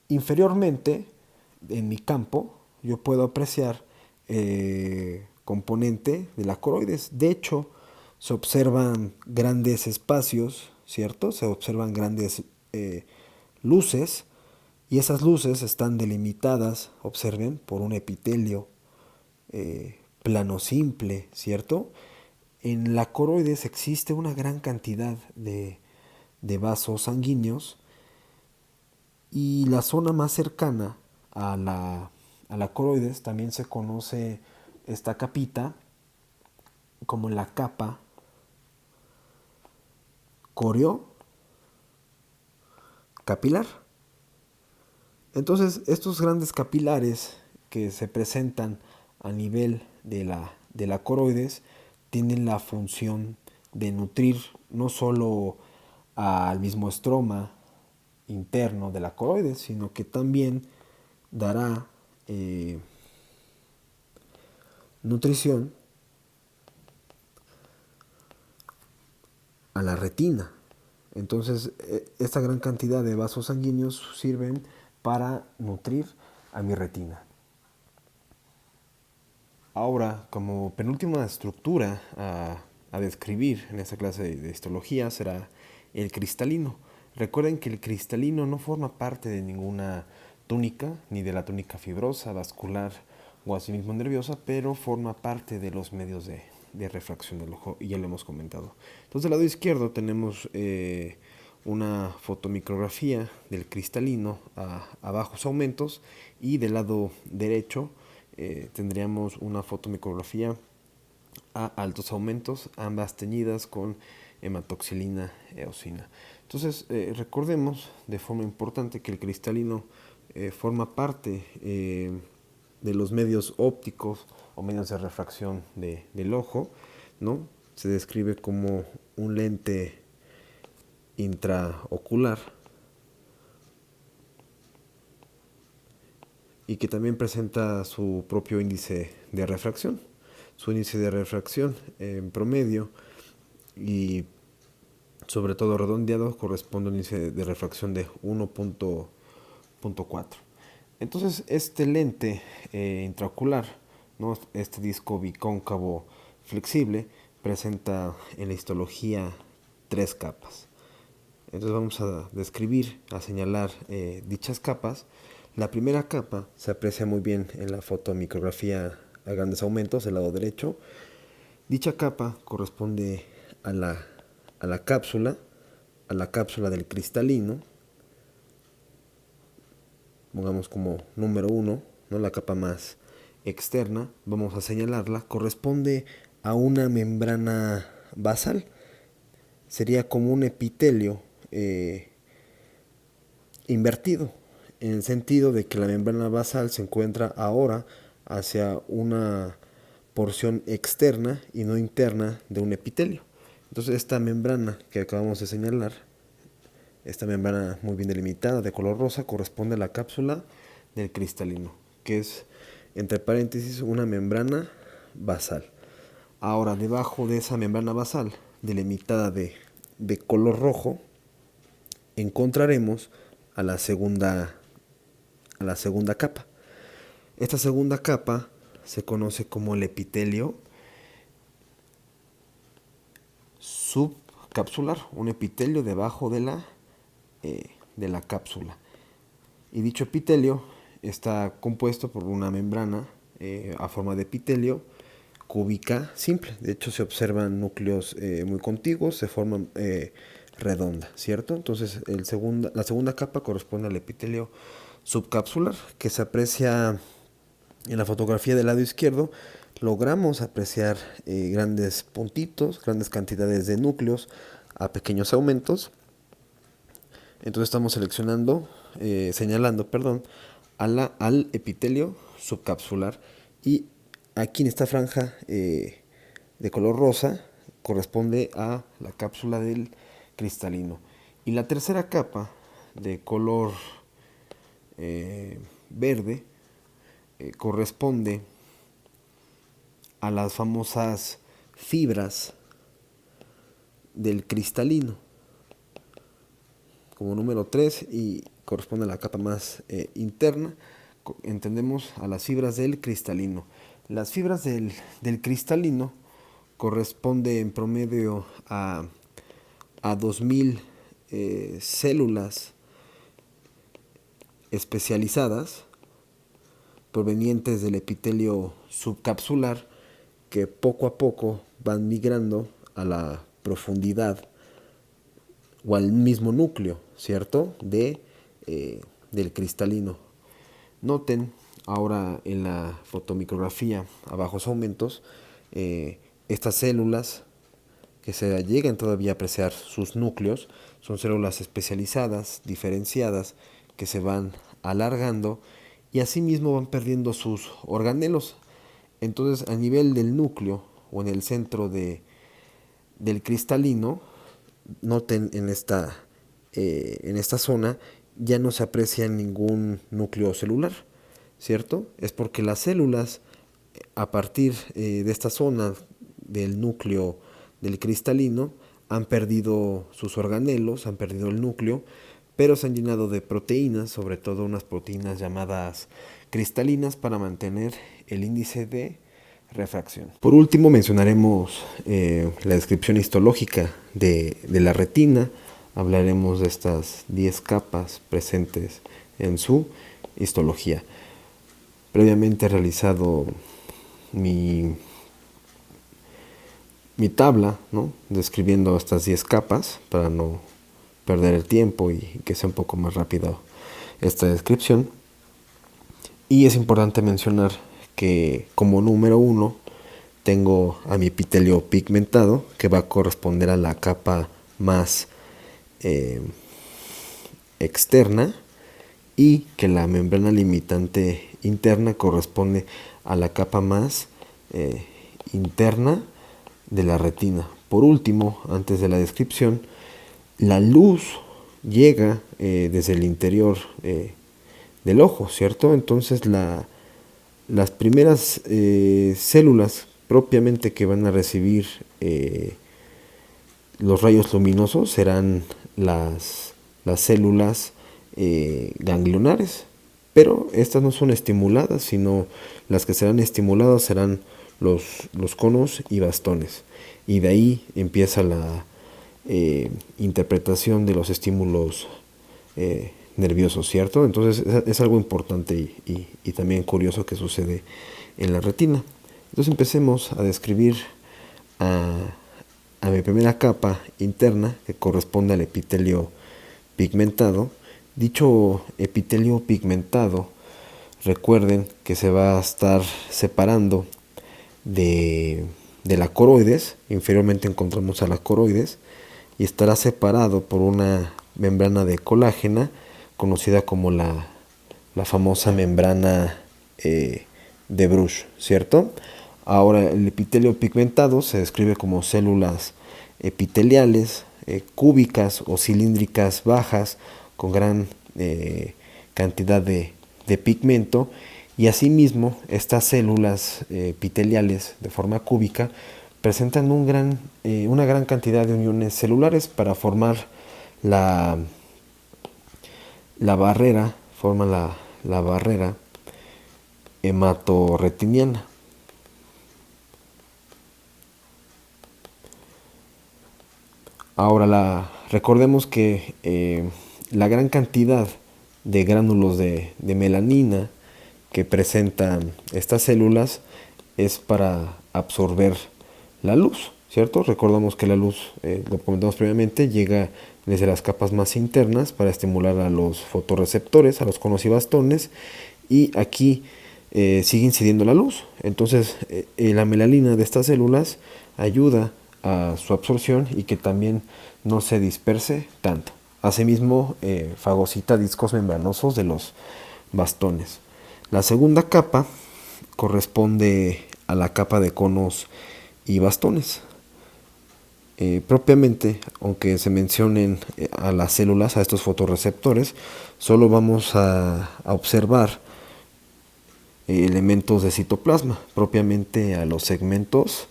inferiormente en mi campo yo puedo apreciar componente de la coroides. De hecho, se observan grandes espacios, ¿cierto? Se observan grandes luces, y esas luces están delimitadas, observen, por un epitelio plano simple, ¿cierto? En la coroides existe una gran cantidad de vasos sanguíneos, y la zona más cercana a la coroides también se conoce esta capita como la capa coreo-capilar. Entonces, estos grandes capilares que se presentan a nivel de la coroides tienen la función de nutrir no solo al mismo estroma interno de la coroides, sino que también dará nutrición a la retina. Entonces, esta gran cantidad de vasos sanguíneos sirven para nutrir a mi retina. Ahora, como penúltima estructura a describir en esta clase de histología será el cristalino. Recuerden que el cristalino no forma parte de ninguna túnica, ni de la túnica fibrosa, vascular o asimismo nerviosa, pero forma parte de los medios de refracción del ojo, y ya lo hemos comentado. Entonces, del lado izquierdo tenemos una fotomicrografía del cristalino a bajos aumentos, y del lado derecho tendríamos una fotomicrografía a altos aumentos, ambas teñidas con hematoxilina eosina. Entonces, recordemos de forma importante que el cristalino forma parte de los medios ópticos o medios de refracción del ojo, ¿no? Se describe como un lente intraocular y que también presenta su propio índice de refracción. Su índice de refracción en promedio y sobre todo redondeado corresponde a un índice de refracción de 1.4. Entonces, este lente intraocular, ¿no? Este disco bicóncavo flexible, presenta en la histología 3 capas. Entonces vamos a describir, a señalar dichas capas. La primera capa se aprecia muy bien en la fotomicrografía a grandes aumentos del lado derecho. Dicha capa corresponde a la cápsula del cristalino. Pongamos como número 1, ¿no? La capa más externa, vamos a señalarla, corresponde a una membrana basal. Sería como un epitelio invertido, en el sentido de que la membrana basal se encuentra ahora hacia una porción externa y no interna de un epitelio. Entonces, esta membrana que acabamos de señalar, esta membrana muy bien delimitada de color rosa, corresponde a la cápsula del cristalino, que es, entre paréntesis, una membrana basal. Ahora, debajo de esa membrana basal delimitada de color rojo, encontraremos a la segunda capa. Esta segunda capa se conoce como el epitelio subcapsular, un epitelio debajo de la cápsula. Y dicho epitelio está compuesto por una membrana a forma de epitelio cúbica simple. De hecho, se observan núcleos muy contiguos, de forma redonda, ¿cierto? Entonces, la segunda capa corresponde al epitelio subcapsular, que se aprecia en la fotografía del lado izquierdo. Logramos apreciar grandes puntitos, grandes cantidades de núcleos a pequeños aumentos. Entonces estamos señalando al epitelio subcapsular, y aquí en esta franja de color rosa corresponde a la cápsula del cristalino. Y la tercera capa de color verde corresponde a las famosas fibras del cristalino, como número 3, y corresponde a la capa más interna. Entendemos a las fibras del cristalino. Las fibras del cristalino corresponde en promedio a 2000 células especializadas provenientes del epitelio subcapsular, que poco a poco van migrando a la profundidad o al mismo núcleo, ¿cierto?, del cristalino. Noten ahora en la fotomicrografía a bajos aumentos estas células que se llegan todavía a apreciar sus núcleos. Son células especializadas, diferenciadas, que se van alargando y asimismo van perdiendo sus organelos. Entonces, a nivel del núcleo o en el centro del cristalino, noten en esta zona ya no se aprecia ningún núcleo celular, ¿cierto? Es porque las células, a partir de esta zona del núcleo del cristalino, han perdido sus organelos, han perdido el núcleo, pero se han llenado de proteínas, sobre todo unas proteínas llamadas cristalinas, para mantener el índice de refracción. Por último, mencionaremos la descripción histológica de la retina hablaremos de estas 10 capas presentes en su histología. Previamente he realizado mi tabla, ¿no?, describiendo estas 10 capas para no perder el tiempo y que sea un poco más rápido esta descripción. Y es importante mencionar que como número 1 tengo a mi epitelio pigmentado, que va a corresponder a la capa más externa, y que la membrana limitante interna corresponde a la capa más interna de la retina. Por último, antes de la descripción, la luz llega desde el interior del ojo, ¿cierto? Entonces las primeras células propiamente que van a recibir los rayos luminosos serán las células ganglionares, pero estas no son estimuladas, sino las que serán estimuladas serán los conos y bastones, y de ahí empieza la interpretación de los estímulos nerviosos, ¿cierto? Entonces es algo importante y también curioso que sucede en la retina. Entonces empecemos a describir a mi primera capa interna, que corresponde al epitelio pigmentado. Dicho epitelio pigmentado, recuerden que se va a estar separando de la coroides. Inferiormente encontramos a la coroides, y estará separado por una membrana de colágena conocida como la famosa membrana de Bruch, ¿cierto? Ahora, el epitelio pigmentado se describe como células epiteliales cúbicas o cilíndricas bajas con gran cantidad de pigmento, y asimismo estas células epiteliales de forma cúbica presentan una gran cantidad de uniones celulares para formar la barrera, forman la barrera hematorretiniana. Ahora, recordemos que la gran cantidad de gránulos de melanina que presentan estas células es para absorber la luz, ¿cierto? Recordamos que la luz, lo comentamos previamente, llega desde las capas más internas para estimular a los fotorreceptores, a los conos y bastones, y aquí sigue incidiendo la luz. Entonces la melanina de estas células ayuda a su absorción y que también no se disperse tanto. Asimismo, fagocita discos membranosos de los bastones. La segunda capa corresponde a la capa de conos y bastones. Propiamente, aunque se mencionen a las células, a estos fotorreceptores, solo vamos a observar elementos de citoplasma, propiamente a los segmentos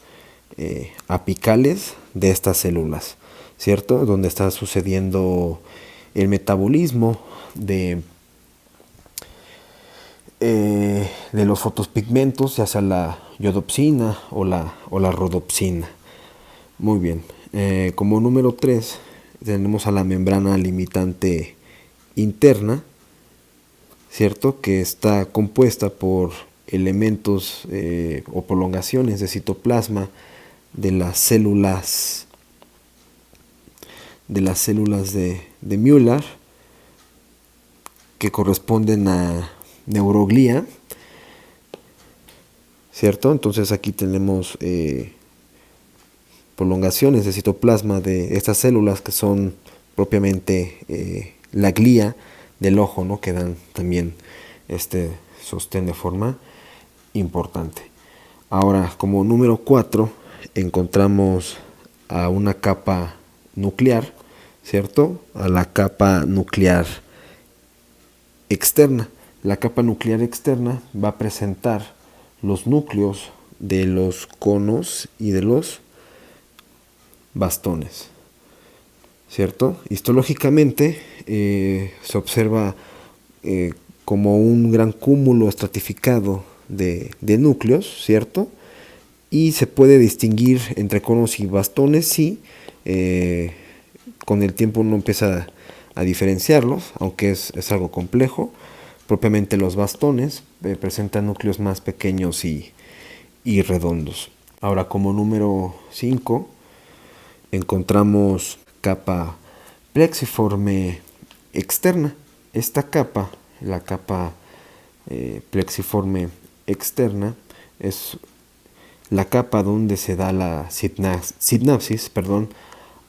apicales de estas células, ¿cierto? Donde está sucediendo el metabolismo de los fotopigmentos, ya sea la iodopsina o la rodopsina. Muy bien. Como número 3 tenemos a la membrana limitante interna, ¿cierto? Que está compuesta por elementos o prolongaciones de citoplasma de las células de Müller, que corresponden a neuroglía, ¿cierto? Entonces aquí tenemos prolongaciones de citoplasma de estas células que son propiamente la glía del ojo, ¿no?, que dan también este sostén de forma importante. Ahora, como número 4 encontramos a una capa nuclear, ¿cierto? A la capa nuclear externa. La capa nuclear externa va a presentar los núcleos de los conos y de los bastones, ¿cierto? Histológicamente se observa como un gran cúmulo estratificado de núcleos, ¿cierto? Y se puede distinguir entre conos y bastones si con el tiempo uno empieza a diferenciarlos, aunque es algo complejo. Propiamente los bastones presentan núcleos más pequeños y redondos. Ahora, como número 5 encontramos capa plexiforme externa. Esta capa, la capa plexiforme externa, es la capa donde se da la sinapsis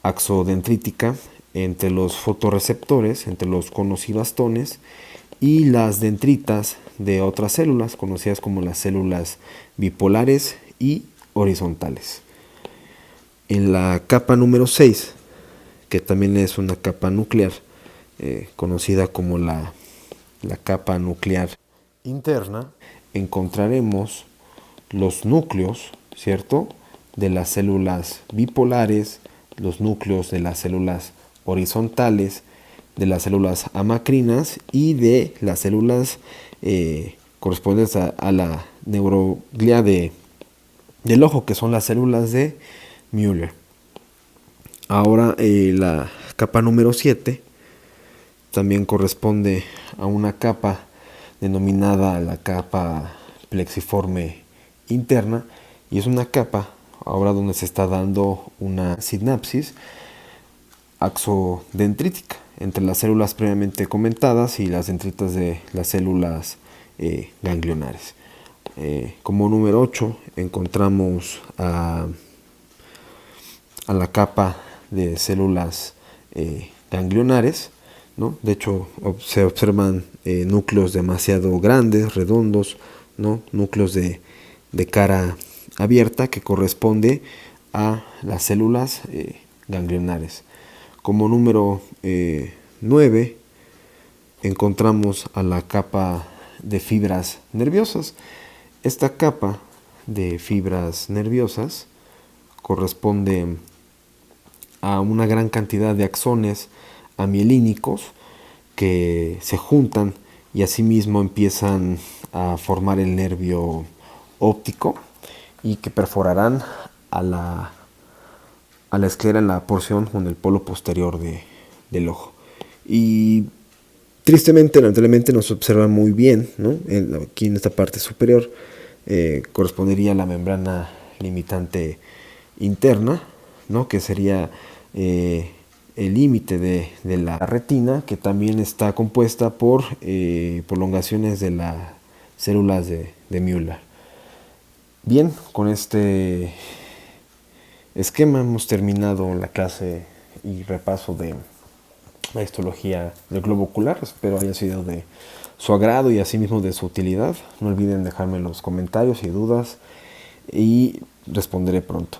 axodendrítica entre los fotorreceptores, entre los conos y bastones, y las dendritas de otras células, conocidas como las células bipolares y horizontales. En la capa número 6, que también es una capa nuclear, conocida como la capa nuclear interna, encontraremos los núcleos, ¿cierto?, de las células bipolares, los núcleos de las células horizontales, de las células amacrinas y de las células correspondientes a la neuroglia del ojo, que son las células de Müller. Ahora la capa número 7 también corresponde a una capa denominada la capa plexiforme interna, y es una capa ahora donde se está dando una sinapsis axodendrítica entre las células previamente comentadas y las dendritas de las células ganglionares. Como número 8 encontramos a la capa de células ganglionares, ¿no? De hecho, se observan núcleos demasiado grandes, redondos, ¿no? Núcleos de cara abierta, que corresponde a las células ganglionares. Como número 9 encontramos a la capa de fibras nerviosas. Esta capa de fibras nerviosas corresponde a una gran cantidad de axones amielínicos que se juntan y asimismo empiezan a formar el nervio óptico, y que perforarán a la esclera en la porción con el polo posterior del ojo. Y tristemente, lamentablemente, no se observa muy bien, ¿no? Aquí en esta parte superior correspondería a la membrana limitante interna, ¿no? Que sería el límite de la retina, que también está compuesta por prolongaciones de las células de Müller. Bien, con este esquema hemos terminado la clase y repaso de la histología del globo ocular. Espero haya sido de su agrado y asimismo de su utilidad. No olviden dejarme los comentarios y dudas y responderé pronto.